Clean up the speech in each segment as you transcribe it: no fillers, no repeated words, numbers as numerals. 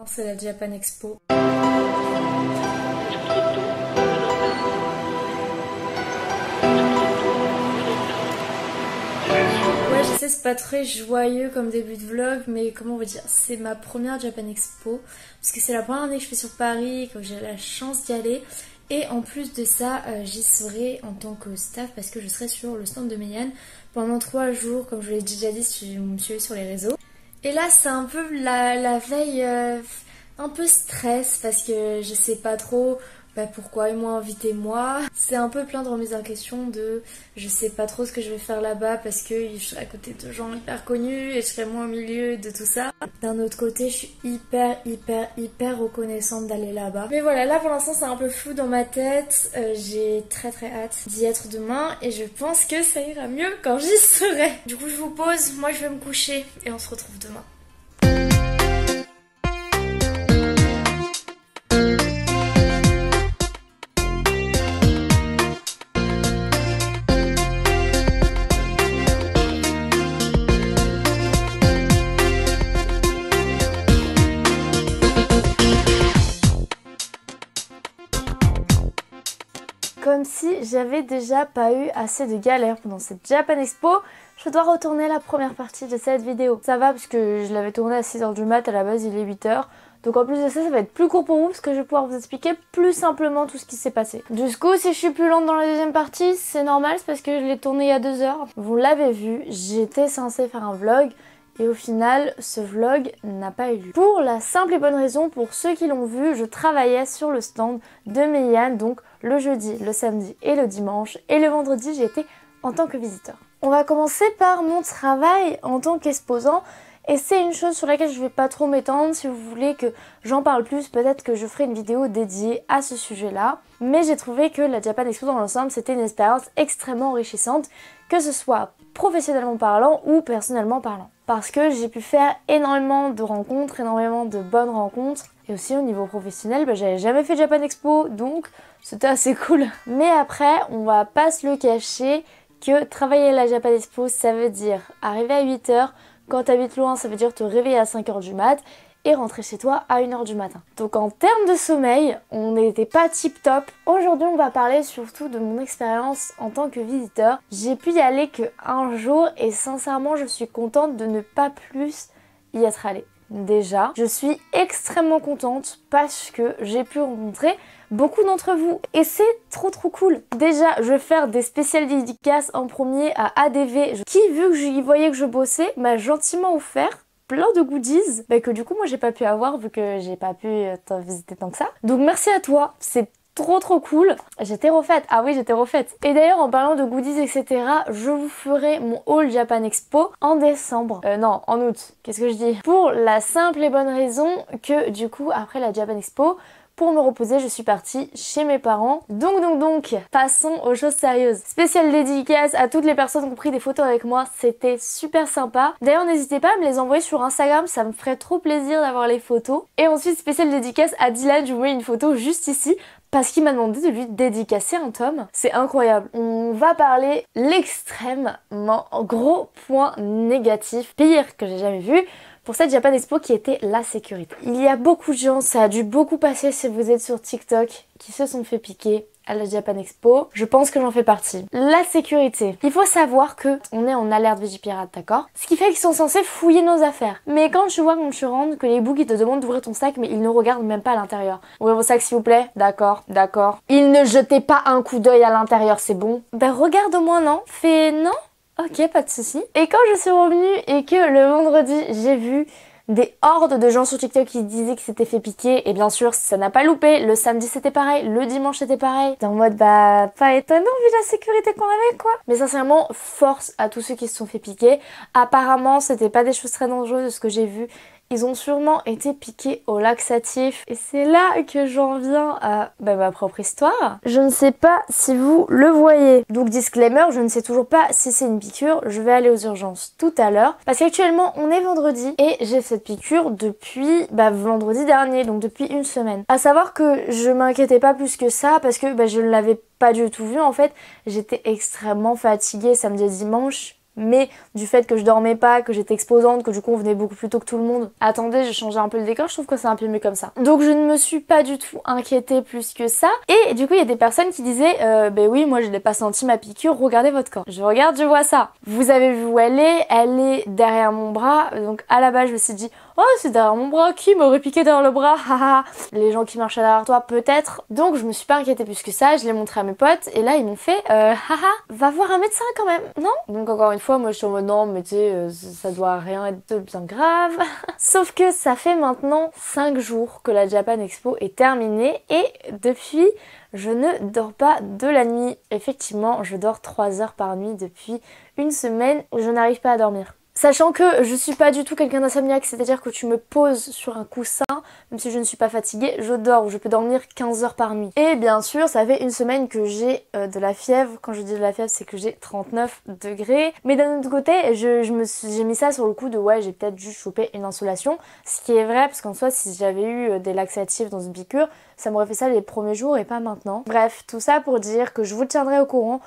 C'est la Japan Expo. Ouais, je sais, c'est pas très joyeux comme début de vlog, mais comment on va dire, c'est ma première Japan Expo, parce que c'est la première année que je fais sur Paris, que j'ai la chance d'y aller. Et en plus de ça, j'y serai en tant que staff parce que je serai sur le stand de Meian pendant 3 jours, comme je vous l'ai déjà dit si vous me suivez sur les réseaux. Et là, c'est un peu la veille, un peu stress parce que je sais pas trop pourquoi ils m'ont invité moi. C'est un peu plein de remises en question de je sais pas trop ce que je vais faire là-bas parce que je serai à côté de gens hyper connus et je serai moins au milieu de tout ça. D'un autre côté, je suis hyper reconnaissante d'aller là-bas. Mais voilà, là pour l'instant c'est un peu flou dans ma tête. J'ai très hâte d'y être demain et je pense que ça ira mieux quand j'y serai. Du coup je vous pose, moi je vais me coucher et on se retrouve demain. Comme si j'avais déjà pas eu assez de galères pendant cette Japan Expo, je dois retourner la première partie de cette vidéo. Ça va parce que je l'avais tournée à 6h du mat, à la base il est 8h. Donc en plus de ça, ça va être plus court pour vous parce que je vais pouvoir vous expliquer plus simplement tout ce qui s'est passé. Du coup, si je suis plus lente dans la deuxième partie, c'est normal, c'est parce que je l'ai tournée il y a 2 heures. Vous l'avez vu, j'étais censée faire un vlog. Et au final, ce vlog n'a pas eu lieu. Pour la simple et bonne raison, pour ceux qui l'ont vu, je travaillais sur le stand de Meian, donc le jeudi, le samedi et le dimanche. Et le vendredi, j'ai été en tant que visiteur. On va commencer par mon travail en tant qu'exposant. Et c'est une chose sur laquelle je ne vais pas trop m'étendre. Si vous voulez que j'en parle plus, peut-être que je ferai une vidéo dédiée à ce sujet-là. Mais j'ai trouvé que la Japan Expo dans l'ensemble, c'était une expérience extrêmement enrichissante, que ce soit professionnellement parlant ou personnellement parlant. Parce que j'ai pu faire énormément de rencontres, énormément de bonnes rencontres. Et aussi au niveau professionnel, j'avais jamais fait Japan Expo, donc c'était assez cool. Mais après, on va pas se le cacher que travailler à la Japan Expo, ça veut dire arriver à 8h. Quand t'habites loin, ça veut dire te réveiller à 5h du mat et rentrer chez toi à 1h du matin. Donc en termes de sommeil, on n'était pas tip top. Aujourd'hui, on va parler surtout de mon expérience en tant que visiteur. J'ai pu y aller qu'un jour et sincèrement, je suis contente de ne pas plus y être allée. Déjà, je suis extrêmement contente parce que j'ai pu rencontrer beaucoup d'entre vous et c'est trop cool. Déjà, je vais faire des spéciales dédicaces en premier à ADV qui, vu que j'y voyais que je bossais, m'a gentiment offert plein de goodies que du coup moi j'ai pas pu avoir vu que j'ai pas pu t'en visiter tant que ça. Donc merci à toi, c'est trop cool. J'étais refaite, ah oui j'étais refaite. Et d'ailleurs en parlant de goodies etc, je vous ferai mon haul Japan Expo en décembre. Non, en août, qu'est-ce que je dis? Pour la simple et bonne raison que du coup après la Japan Expo, pour me reposer, je suis partie chez mes parents. Donc, passons aux choses sérieuses. Spéciale dédicace à toutes les personnes qui ont pris des photos avec moi, c'était super sympa. D'ailleurs, n'hésitez pas à me les envoyer sur Instagram, ça me ferait trop plaisir d'avoir les photos. Et ensuite, spéciale dédicace à Dylan, je vous mets une photo juste ici, parce qu'il m'a demandé de lui dédicacer un tome. C'est incroyable. On va parler l'extrêmement gros point négatif, pire que j'ai jamais vu, pour cette Japan Expo qui était la sécurité. Il y a beaucoup de gens, ça a dû beaucoup passer si vous êtes sur TikTok, qui se sont fait piquer à la Japan Expo. Je pense que j'en fais partie. La sécurité. Il faut savoir que on est en alerte Vigipirate, d'accord? Ce qui fait qu'ils sont censés fouiller nos affaires. Mais quand tu vois, quand tu rentres, que les boucs ils te demandent d'ouvrir ton sac, mais ils ne regardent même pas à l'intérieur. Ouvrez vos sacs s'il vous plaît. D'accord. Ils ne jetaient pas un coup d'œil à l'intérieur, c'est bon? Regarde au moins, non? Fais non? Ok, pas de souci. Et quand je suis revenue et que le vendredi, j'ai vu des hordes de gens sur TikTok qui disaient que s'étaient fait piquer, et bien sûr, ça n'a pas loupé. Le samedi, c'était pareil. Le dimanche, c'était pareil. T'es en mode, pas étonnant vu la sécurité qu'on avait, quoi. Mais sincèrement, force à tous ceux qui se sont fait piquer. Apparemment, c'était pas des choses très dangereuses de ce que j'ai vu. Ils ont sûrement été piqués au laxatif. Et c'est là que j'en viens à ma propre histoire. Je ne sais pas si vous le voyez. Donc disclaimer, je ne sais toujours pas si c'est une piqûre. Je vais aller aux urgences tout à l'heure. Parce qu'actuellement, on est vendredi. Et j'ai cette piqûre depuis vendredi dernier. Donc depuis une semaine. À savoir que je m'inquiétais pas plus que ça. Parce que je ne l'avais pas du tout vu en fait. J'étais extrêmement fatiguée samedi et dimanche. mais du fait que je dormais pas, que j'étais exposante, que du coup on venait beaucoup plus tôt que tout le monde. Attendez, j'ai changé un peu le décor, je trouve que c'est un peu mieux comme ça. Donc je ne me suis pas du tout inquiétée plus que ça. Et du coup il y a des personnes qui disaient ben oui, moi je n'ai pas senti ma piqûre, regardez votre corps. Je regarde, je vois ça. Vous avez vu où elle est derrière mon bras. Donc à la base je me suis dit oh c'est derrière mon bras, qui m'aurait piqué derrière le bras, haha. Les gens qui marchaient derrière toi peut-être. Donc je me suis pas inquiétée plus que ça, je l'ai montré à mes potes et là ils m'ont fait haha, va voir un médecin quand même, non? Donc encore une fois moi je suis en mode non mais tu sais ça doit rien être de bien grave. Sauf que ça fait maintenant 5 jours que la Japan Expo est terminée et depuis je ne dors pas de la nuit. Effectivement je dors 3 heures par nuit depuis une semaine, je n'arrive pas à dormir. Sachant que je suis pas du tout quelqu'un d'insomniaque, c'est-à-dire que tu me poses sur un coussin, même si je ne suis pas fatiguée, je dors ou je peux dormir 15 heures par nuit. Et bien sûr, ça fait une semaine que j'ai de la fièvre. Quand je dis de la fièvre, c'est que j'ai 39 degrés. Mais d'un autre côté, j'ai mis ça sur le coup de ouais, j'ai peut-être juste chopé une insolation. Ce qui est vrai, parce qu'en soi, si j'avais eu des laxatifs dans une piqûre, ça m'aurait fait ça les premiers jours et pas maintenant. Bref, tout ça pour dire que je vous tiendrai au courant.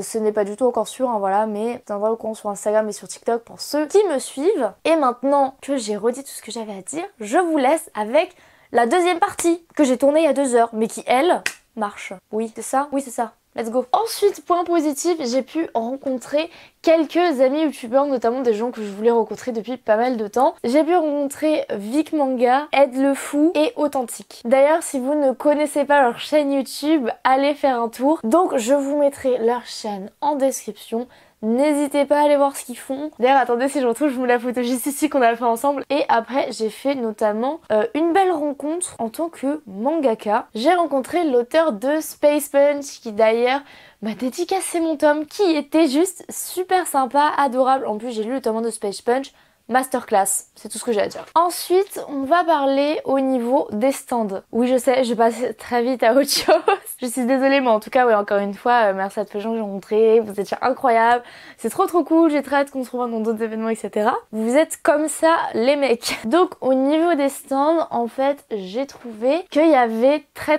Ce n'est pas du tout encore sûr, hein, voilà, mais je tiendrai au courant sur Instagram et sur TikTok pour ceux qui me suivent. Et maintenant que j'ai redit tout ce que j'avais à dire, je vous laisse avec la deuxième partie que j'ai tournée il y a 2 heures, mais qui, elle, marche. Oui, c'est ça? Oui, c'est ça. Let's go. Ensuite, point positif, j'ai pu rencontrer quelques amis youtubeurs, notamment des gens que je voulais rencontrer depuis pas mal de temps. J'ai pu rencontrer Vic Manga, Ed le Fou et Authentique. D'ailleurs, si vous ne connaissez pas leur chaîne YouTube, allez faire un tour. Donc, je vous mettrai leur chaîne en description. N'hésitez pas à aller voir ce qu'ils font. D'ailleurs, attendez, si je retrouve, je vous la photo juste ici qu'on a fait ensemble. Et après, j'ai fait notamment une belle rencontre en tant que mangaka. J'ai rencontré l'auteur de Space Punch qui d'ailleurs m'a dédicacé mon tome qui était juste super sympa, adorable. En plus, j'ai lu le tome 1 de Space Punch. Masterclass, c'est tout ce que j'ai à dire. Ensuite, on va parler au niveau des stands. Oui, je sais, je passe très vite à autre chose. Je suis désolée, mais en tout cas, oui, encore une fois, merci à tous les gens que j'ai rencontrés. Vous étiez incroyables. C'est trop cool. J'ai très hâte qu'on se revoie dans d'autres événements, etc. Vous êtes comme ça, les mecs. Donc, au niveau des stands, en fait, j'ai trouvé qu'il y avait très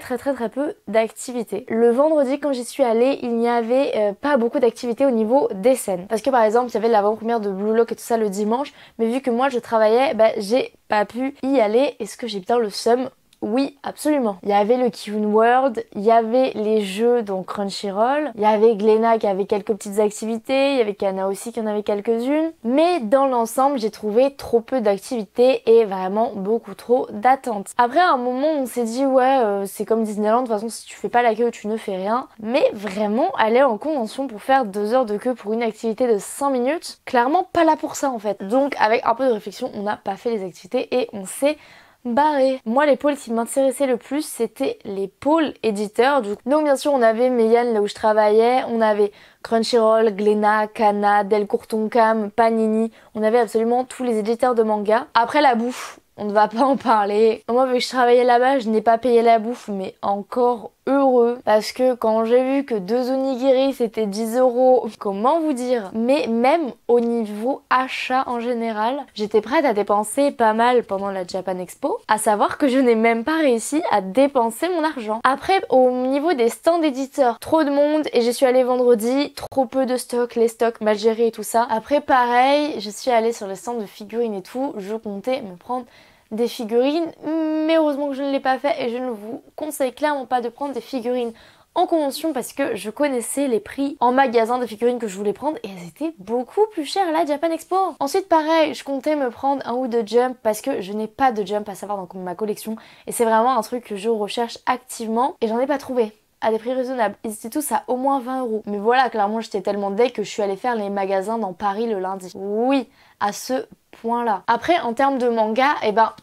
peu d'activités. Le vendredi, quand j'y suis allée, il n'y avait pas beaucoup d'activités au niveau des scènes. Parce que, par exemple, il y avait l'avant-première de Blue Lock et tout ça le dimanche. Mais vu que moi je travaillais, j'ai pas pu y aller. Est-ce que j'ai bien le seum? Oui, absolument. Il y avait le Kiyun World, il y avait les jeux donc Crunchyroll, il y avait Glénat qui avait quelques petites activités, il y avait Kana aussi qui en avait quelques-unes. Mais dans l'ensemble, j'ai trouvé trop peu d'activités et vraiment beaucoup trop d'attentes. Après, à un moment, on s'est dit ouais, c'est comme Disneyland, de toute façon, si tu fais pas la queue, tu ne fais rien. Mais vraiment, aller en convention pour faire 2 heures de queue pour une activité de 5 minutes, clairement pas là pour ça en fait. Donc, avec un peu de réflexion, on n'a pas fait les activités et on s'est barré. Moi, les pôles qui m'intéressaient le plus, c'était les pôles éditeurs. Donc bien sûr, on avait Meian là où je travaillais, on avait Crunchyroll, Glénat, Kana, Delcourt Tonkam, Panini. On avait absolument tous les éditeurs de manga. Après la bouffe, on ne va pas en parler. Moi, vu que je travaillais là-bas, je n'ai pas payé la bouffe, mais encore heureux. Parce que quand j'ai vu que 2 onigiri c'était 10 €, comment vous dire? Mais même au niveau achat en général, j'étais prête à dépenser pas mal pendant la Japan Expo. À savoir que je n'ai même pas réussi à dépenser mon argent. Après, au niveau des stands d'éditeurs, trop de monde et j'y suis allée vendredi, trop peu de stock, les stocks mal gérés et tout ça. Après, pareil, je suis allée sur les stands de figurines et tout, je comptais me prendre des figurines, mais heureusement que je ne l'ai pas fait et je ne vous conseille clairement pas de prendre des figurines en convention parce que je connaissais les prix en magasin de figurines que je voulais prendre et elles étaient beaucoup plus chères à la Japan Expo. Ensuite pareil, je comptais me prendre un ou deux Jump parce que je n'ai pas de Jump à savoir dans ma collection et c'est vraiment un truc que je recherche activement et j'en ai pas trouvé à des prix raisonnables. Ils étaient tous à au moins 20 €. Mais voilà, clairement j'étais tellement deg que je suis allée faire les magasins dans Paris le lundi. Oui, à ce point-là. Après, en termes de manga,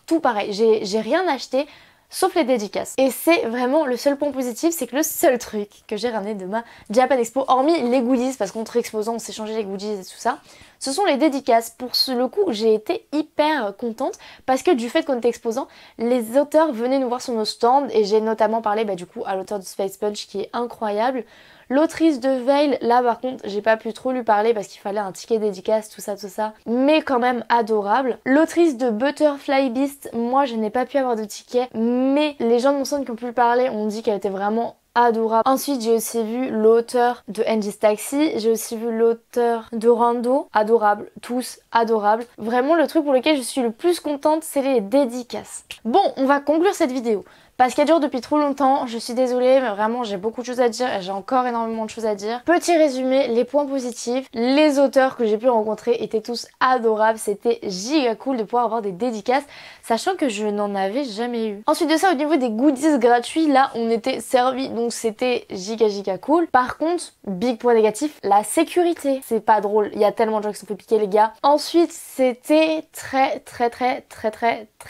tout pareil. J'ai rien acheté sauf les dédicaces. Et c'est vraiment le seul point positif, c'est que le seul truc que j'ai ramené de ma Japan Expo, hormis les goodies, parce qu'entre exposants on s'échangeait les goodies et tout ça, ce sont les dédicaces. Pour le coup, j'ai été hyper contente parce que du fait qu'on était exposant, les auteurs venaient nous voir sur nos stands et j'ai notamment parlé du coup à l'auteur de Space Punch qui est incroyable. L'autrice de Veil, là par contre j'ai pas pu trop lui parler parce qu'il fallait un ticket dédicace, tout ça, mais quand même adorable. L'autrice de Butterfly Beast, moi je n'ai pas pu avoir de ticket, mais les gens de mon stand qui ont pu lui parler ont dit qu'elle était vraiment adorable. Ensuite j'ai aussi vu l'auteur de Angie's Taxi, j'ai aussi vu l'auteur de Rando, adorable, tous adorables. Vraiment le truc pour lequel je suis le plus contente c'est les dédicaces. Bon, on va conclure cette vidéo. Parce qu'elle dure depuis trop longtemps, je suis désolée mais vraiment j'ai beaucoup de choses à dire et j'ai encore énormément de choses à dire. Petit résumé, les points positifs, les auteurs que j'ai pu rencontrer étaient tous adorables, c'était giga cool de pouvoir avoir des dédicaces, sachant que je n'en avais jamais eu. Ensuite de ça, au niveau des goodies gratuits, là on était servi, donc c'était giga cool. Par contre, big point négatif, la sécurité. C'est pas drôle, il y a tellement de gens qui se sont fait piquer les gars. Ensuite, c'était très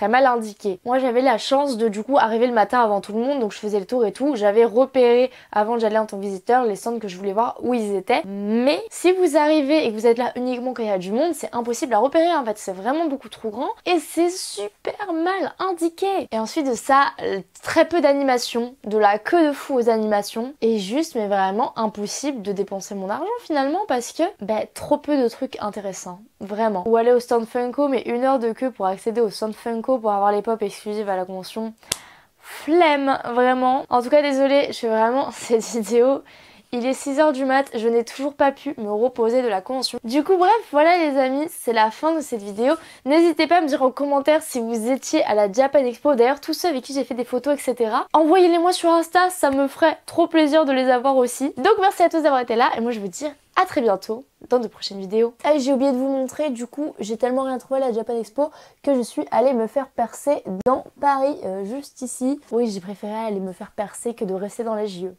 mal indiqué. Moi j'avais la chance de du coup arriver le matin avant tout le monde, donc je faisais le tour et tout. J'avais repéré avant que j'allais en tant que visiteur les stands que je voulais voir où ils étaient. Mais si vous arrivez et que vous êtes là uniquement quand il y a du monde, c'est impossible à repérer en fait. C'est vraiment beaucoup trop grand et c'est super mal indiqué. Et ensuite de ça, très peu d'animations, de la queue de fou aux animations et juste mais vraiment impossible de dépenser mon argent finalement parce que trop peu de trucs intéressants. Vraiment. Ou aller au stand Funko mais 1 heure de queue pour accéder au stand Funko pour avoir les pop exclusives à la convention. Flemme, vraiment. En tout cas, désolée, je fais vraiment cette vidéo. Il est 6h du mat, je n'ai toujours pas pu me reposer de la convention. Du coup, bref, voilà les amis, c'est la fin de cette vidéo. N'hésitez pas à me dire en commentaire si vous étiez à la Japan Expo. D'ailleurs, tous ceux avec qui j'ai fait des photos, etc. Envoyez-les-moi sur Insta, ça me ferait trop plaisir de les avoir aussi. Donc, merci à tous d'avoir été là et moi, je vous dis à très bientôt dans de prochaines vidéos. Ah, j'ai oublié de vous montrer, du coup, j'ai tellement rien trouvé à la Japan Expo que je suis allée me faire percer dans Paris, juste ici. Oui, j'ai préféré aller me faire percer que de rester dans les JE.